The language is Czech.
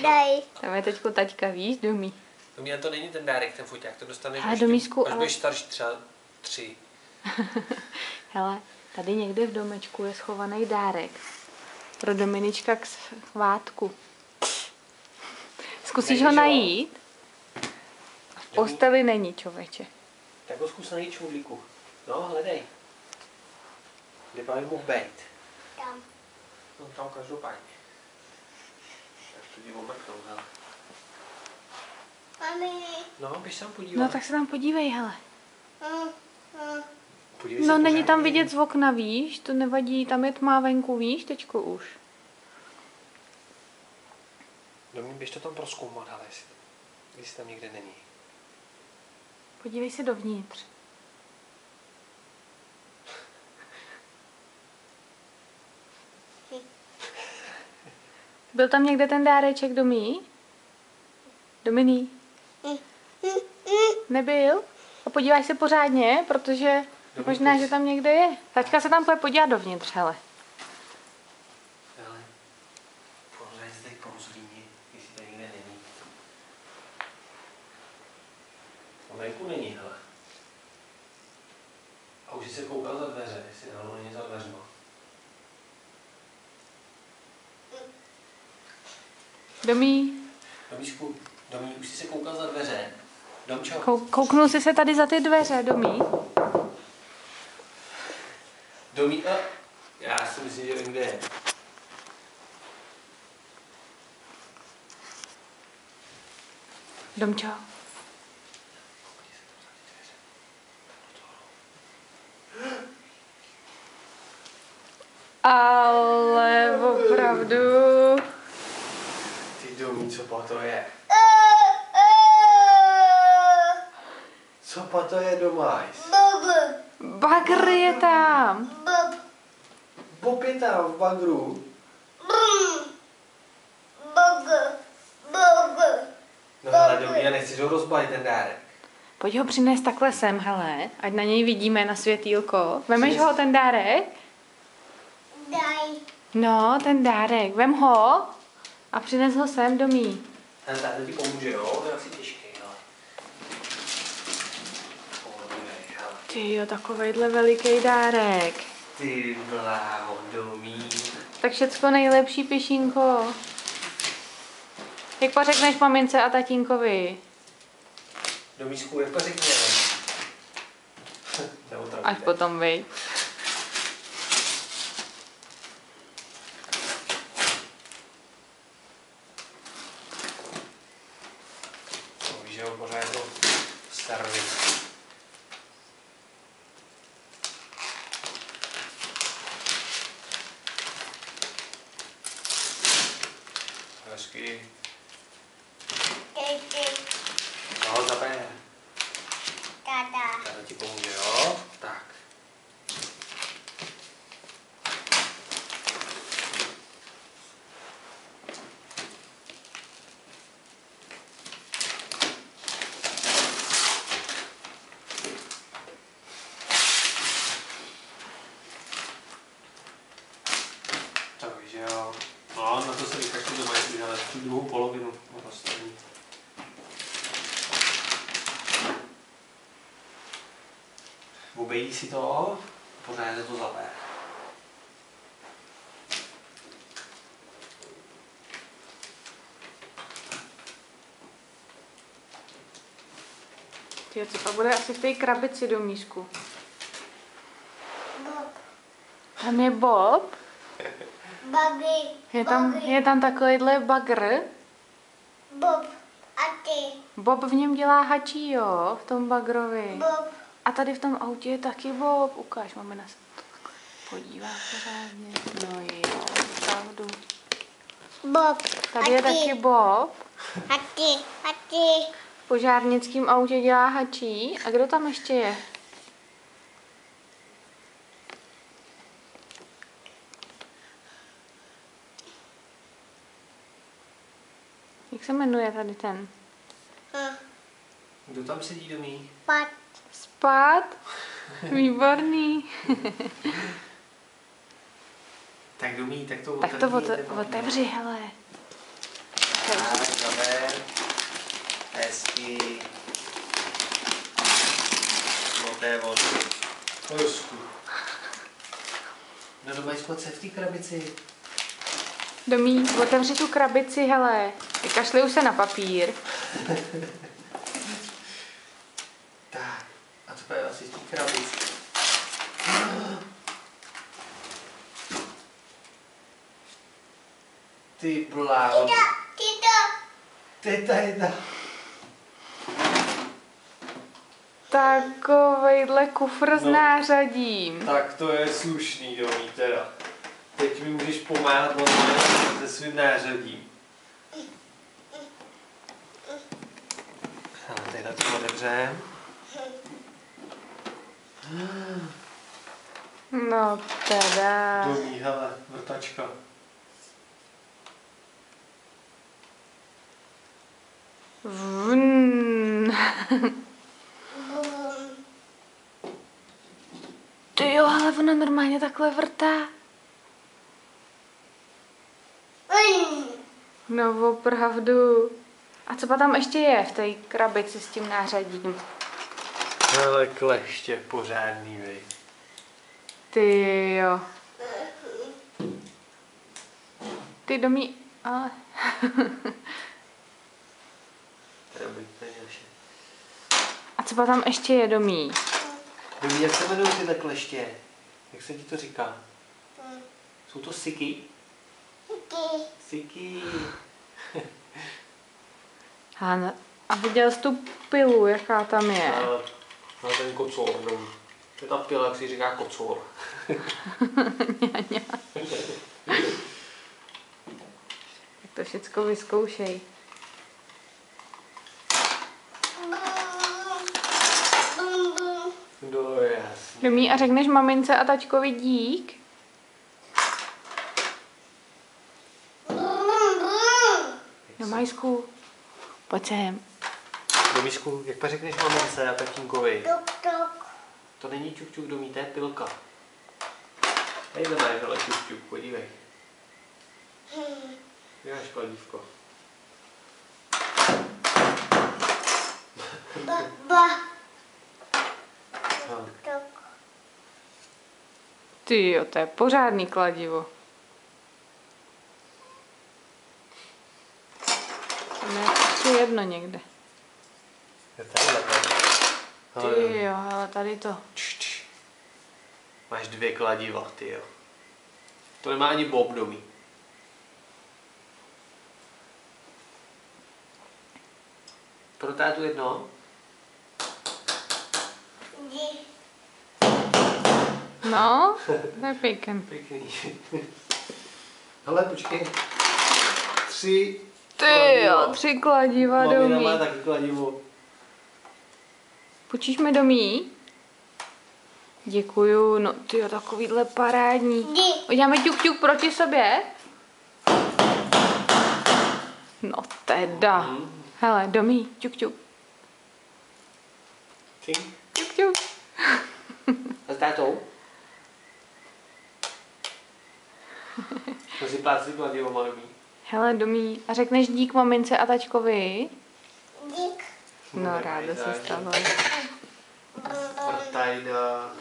Daj. Tam je teďko taťka, víš, Domí. Domí, to není ten dárek, ten foťák, to dostaneš Ale až, Domísku, až ale... budeš starší třeba 3. Hele, tady někde v domečku je schovaný dárek pro Dominička k svátku. Zkusíš ho najít? V posteli není, člověče. Tak ho zkus najít, čmudlíku. No, hledej. Kde by mohl být? Tam. No, tam každopádně. Tak to jdi omrknou, hele. Mami. No, běž se tam podívat. No tak se tam podívej, hele. Podívej se No není pořádně. tam vidět z okna, víš, to nevadí, tam je tma venku, víš, teďko už. Domí, běž to tam prozkoumat, hele, jestli tam někde není. Podívej se dovnitř. Byl tam někde ten dáreček, Domí? Dominí? Nebyl? A podívej se pořádně, protože možná, že tam někde je. Taťka se tam půjde podívat dovnitř, hele. Hele, pořád se teď porozhlídni, jestli to někde není. A venku není, hele. A už se koukal za dveře, jestli náhodou není za dveřma. Domí? Domíšku, Domí, už jsi se koukal za dveře. Domčo. Kouknul jsi se tady za ty dveře, Domí? Domí, a... Já si myslím, že někde je. Domčo? Ale opravdu... Ty Domí, co pa to je? Co pa to je, Domajs? Bagr je tam. Bob je tam v bagru. No hele, Domí, já nechci ho rozbalit ten dárek. Pojď ho přinést takhle sem, hele, ať na něj vidíme na světýlko. Vemeš ho, ten dárek? Daj. No, ten dárek, vem ho a přines ho sem, Domí. Ten táta ti pomůže, jo? To je asi těžký, ale... Podívej, hele. Tyjo, takovejhle veliký dárek. Ty bláho, Domí. Tak všecko nejlepší, Pišínko. Jak pořekneš mamince a tatínkovi? Domíčku, jak to řekněme? Až potom vy. Víš, že ho pořád jako servis. Hezky. No, zaber. Táta ti pomůže, jo? Tak. Takže jo. No, na to se vykašli doma, jestli ale tu druhou polovinu rozstaví. Obejdi si to, pořádně to zaber. Tyjo, co to bude asi v té krabici, Domíšku? Tam je Bob. Je tam takovýhle bagr. Bob. A ty. Bob v něm dělá hačí, jo, v tom bagrovi. Bob. A tady v tom autě je taky Bob. Ukáž, máme na to podívá pořádně. No jo, opravdu. Bob. Tady je taky Bob. A ty. A ty. V požárnickém autě dělá hačí. A kdo tam ještě je? Jak se jmenuje tady ten? Kdo tam sedí, Domí? Pat. Spát? Výborný. Tak Tak domí, tak to Tak to otevři. otevři, hele. Tak, zaber. Hezky. No to je vodu. Hezky. No doma co v té krabici? Domí, otevři tu krabici, hele. Vykašli už se na papír. Tak, a co je asi v té krabici? Ty bláho. Teta. Takovejhle kufr s No. nářadím. Tak to je slušný, domí teda. Teď mi můžeš pomáhat normálně se svým nářadím. Ale teda to otevřem. No teda. Domí, hele, vrtačka. Vn. Ty jo, ale ona normálně takhle vrtá. No opravdu. A co pa tam ještě je v té krabici s tím nářadím? Hele, kleště pořádný, vej. Ty jo. Ty domí, ale... A co pa tam ještě je domí? Domí, jak se jmenují tyhle kleště? Jak se ti to říká? Jsou to siky? Siky. A viděl jsi tu pilu, jaká tam je? Na ten kocour, domí. To je ta pila, jak si říká kocour. Tak to všecko vyzkoušej. No jasně. Domí, a řekneš mamince a taťkovi dík? No Majsku, pojď sem. Domíšku, jak pa řekneš mamince a tatínkovi? To není čuk domí, to je pilka. Tady máš, hele, čuk, podívej. Máš kladívko. Ty jo, to je pořádný kladivo. Tam je ještě jedno někde. Ty jo, hele, tady to. Máš 2 kladiva, ty jo. To nemá ani Bob domí. Pro tátu jedno? No, to je pěkný. Pěkný. Hele, počkej. 3 Ty jo, 3 kladiva Mamina domí. má taky kladivo. Půjčíš mi domí? Děkuju, no ty jo, takovýhle parádní. Uděláme ťuk proti sobě? No teda. Hele, domí, ťuk. Ťuk. A s tátou? To si pláci kladivo, malý. Hele, domí, a řekneš dík mamince a taťkovi? No, ráda se stalo. Vrtajda.